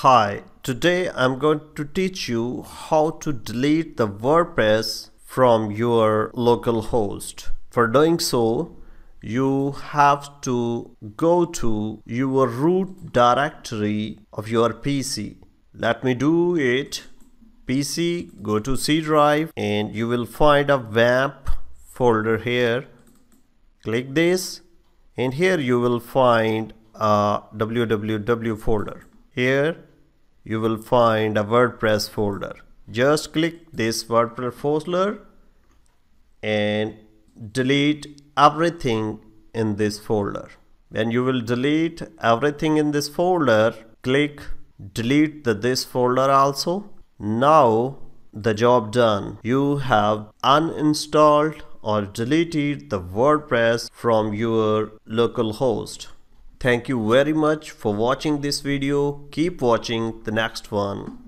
Hi, today I'm going to teach you how to delete the WordPress from your local host. For doing so, you have to go to your root directory of your PC. Let me do it. PC, go to C drive and you will find a WAMP folder here. Click this and here you will find a www folder. Here you will find a WordPress folder. Just click this WordPress folder and delete everything in this folder. When you will delete everything in this folder, click delete this folder also. Now the job done. You have uninstalled or deleted the WordPress from your local host. Thank you very much for watching this video. Keep watching the next one.